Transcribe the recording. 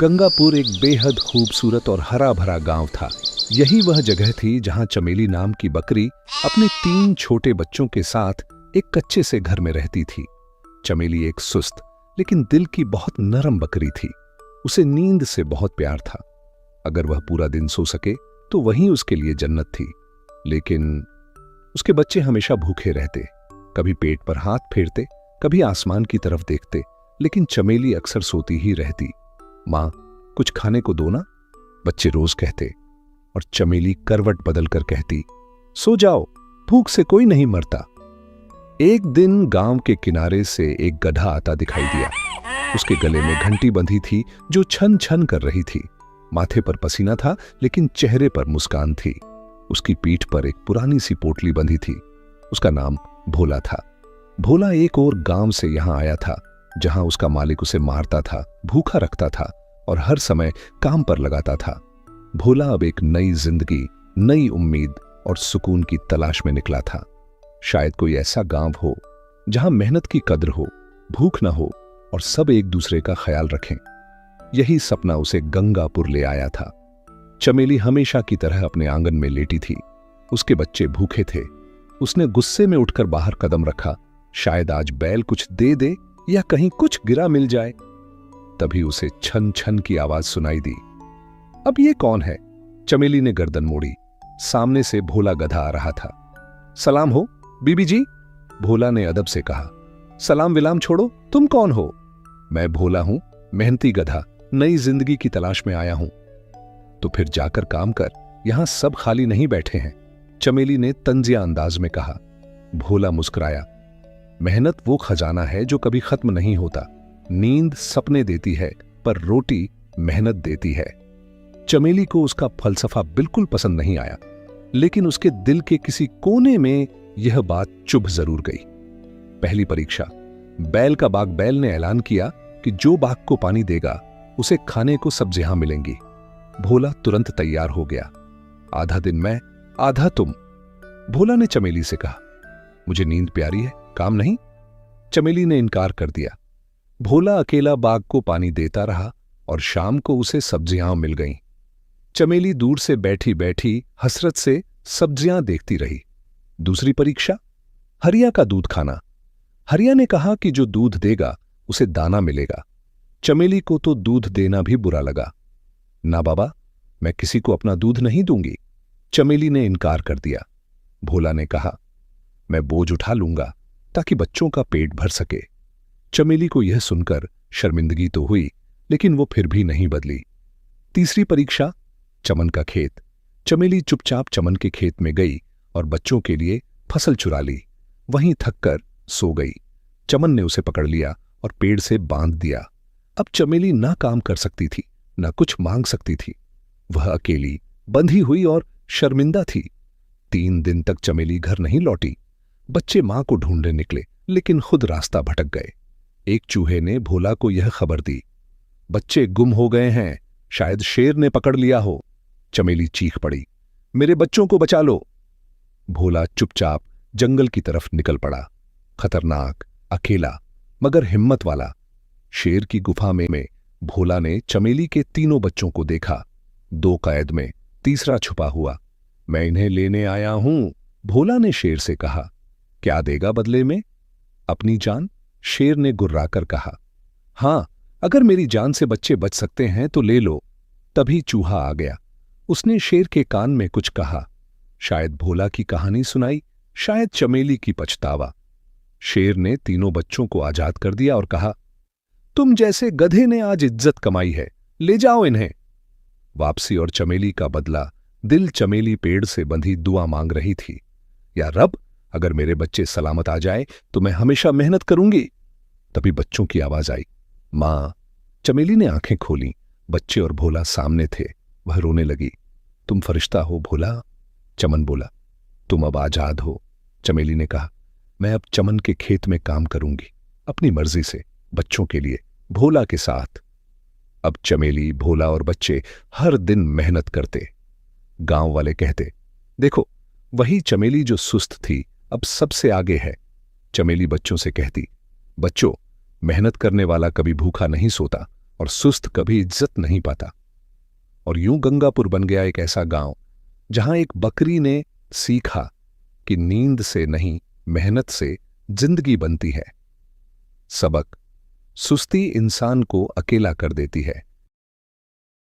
गंगापुर एक बेहद खूबसूरत और हरा भरा गांव था। यही वह जगह थी जहां चमेली नाम की बकरी अपने 3 छोटे बच्चों के साथ एक कच्चे से घर में रहती थी। चमेली एक सुस्त लेकिन दिल की बहुत नरम बकरी थी। उसे नींद से बहुत प्यार था। अगर वह पूरा दिन सो सके तो वही उसके लिए जन्नत थी। लेकिन उसके बच्चे हमेशा भूखे रहते, कभी पेट पर हाथ फेरते, कभी आसमान की तरफ देखते, लेकिन चमेली अक्सर सोती ही रहती। मां, कुछ खाने को दो ना, बच्चे रोज कहते, और चमेली करवट बदलकर कहती, सो जाओ, भूख से कोई नहीं मरता। एक दिन गांव के किनारे से एक गधा आता दिखाई दिया। उसके गले में घंटी बंधी थी जो छन छन कर रही थी। माथे पर पसीना था लेकिन चेहरे पर मुस्कान थी। उसकी पीठ पर एक पुरानी सी पोटली बंधी थी। उसका नाम भोला था। भोला एक और गांव से यहां आया था जहां उसका मालिक उसे मारता था, भूखा रखता था और हर समय काम पर लगाता था। भोला अब एक नई जिंदगी, नई उम्मीद और सुकून की तलाश में निकला था। शायद कोई ऐसा गांव हो जहां मेहनत की कद्र हो, भूख न हो और सब एक दूसरे का ख्याल रखें। यही सपना उसे गंगापुर ले आया था। चमेली हमेशा की तरह अपने आंगन में लेटी थी। उसके बच्चे भूखे थे। उसने गुस्से में उठकर बाहर कदम रखा, शायद आज बैल कुछ दे दे या कहीं कुछ गिरा मिल जाए। तभी उसे छन छन की आवाज सुनाई दी। अब ये कौन है? चमेली ने गर्दन मोड़ी। सामने से भोला गधा आ रहा था। सलाम हो बीबी जी, भोला ने अदब से कहा। सलाम विलाम छोड़ो, तुम कौन हो? मैं भोला हूं, मेहनती गधा, नई जिंदगी की तलाश में आया हूं। तो फिर जाकर काम कर, यहां सब खाली नहीं बैठे हैं, चमेली ने तंजिया अंदाज में कहा। भोला मुस्कुराया। मेहनत वो खजाना है जो कभी खत्म नहीं होता। नींद सपने देती है पर रोटी मेहनत देती है। चमेली को उसका फलसफा बिल्कुल पसंद नहीं आया, लेकिन उसके दिल के किसी कोने में यह बात चुभ जरूर गई। पहली परीक्षा। बैल का बाग बैल ने ऐलान किया कि जो बाग को पानी देगा उसे खाने को सब्जियां मिलेंगी। भोला तुरंत तैयार हो गया। आधा दिन मैं, आधा तुम, भोला ने चमेली से कहा। मुझे नींद प्यारी है, काम नहीं, चमेली ने इनकार कर दिया। भोला अकेला बाग को पानी देता रहा और शाम को उसे सब्जियां मिल गईं। चमेली दूर से बैठी बैठी हसरत से सब्जियां देखती रही। दूसरी परीक्षा। हरिया का दूध खाना। हरिया ने कहा कि जो दूध देगा उसे दाना मिलेगा। चमेली को तो दूध देना भी बुरा लगा। ना बाबा, मैं किसी को अपना दूध नहीं दूंगी, चमेली ने इनकार कर दिया। भोला ने कहा, मैं बोझ उठा लूंगा ताकि बच्चों का पेट भर सके। चमेली को यह सुनकर शर्मिंदगी तो हुई, लेकिन वो फिर भी नहीं बदली। तीसरी परीक्षा। चमन का खेत। चमेली चुपचाप चमन के खेत में गई और बच्चों के लिए फसल चुरा ली। वहीं थककर सो गई। चमन ने उसे पकड़ लिया और पेड़ से बांध दिया। अब चमेली ना काम कर सकती थी, ना कुछ मांग सकती थी। वह अकेली, बंधी हुई और शर्मिंदा थी। 3 दिन तक चमेली घर नहीं लौटी। बच्चे मां को ढूंढने निकले, लेकिन खुद रास्ता भटक गए। एक चूहे ने भोला को यह खबर दी, बच्चे गुम हो गए हैं, शायद शेर ने पकड़ लिया हो। चमेली चीख पड़ी, मेरे बच्चों को बचा लो। भोला चुपचाप जंगल की तरफ निकल पड़ा। खतरनाक, अकेला, मगर हिम्मत वाला। शेर की गुफा में भोला ने चमेली के 3 बच्चों को देखा। 2 कैद में, तीसरा छुपा हुआ। मैं इन्हें लेने आया हूं, भोला ने शेर से कहा। क्या देगा बदले में? अपनी जान, शेर ने गुर्राकर कहा। हां, अगर मेरी जान से बच्चे बच सकते हैं तो ले लो। तभी चूहा आ गया। उसने शेर के कान में कुछ कहा। शायद भोला की कहानी सुनाई, शायद चमेली की पछतावा। शेर ने 3 बच्चों को आजाद कर दिया और कहा, तुम जैसे गधे ने आज इज्जत कमाई है, ले जाओ इन्हें। वापसी और चमेली का बदला। दिल चमेली पेड़ से बंधी दुआ मांग रही थी, या रब, अगर मेरे बच्चे सलामत आ जाए तो मैं हमेशा मेहनत करूंगी। तभी बच्चों की आवाज आई, मां। चमेली ने आंखें खोली। बच्चे और भोला सामने थे। वह रोने लगी। तुम फरिश्ता हो भोला, चमन बोला। तुम अब आजाद हो, चमेली ने कहा। मैं अब चमन के खेत में काम करूंगी, अपनी मर्जी से, बच्चों के लिए, भोला के साथ। अब चमेली, भोला और बच्चे हर दिन मेहनत करते। गांव वाले कहते, देखो, वही चमेली जो सुस्त थी अब सबसे आगे है। चमेली बच्चों से कहती, बच्चों, मेहनत करने वाला कभी भूखा नहीं सोता, और सुस्त कभी इज्जत नहीं पाता। और यूं गंगापुर बन गया एक ऐसा गांव जहां एक बकरी ने सीखा कि नींद से नहीं, मेहनत से जिंदगी बनती है। सबक: सुस्ती इंसान को अकेला कर देती है,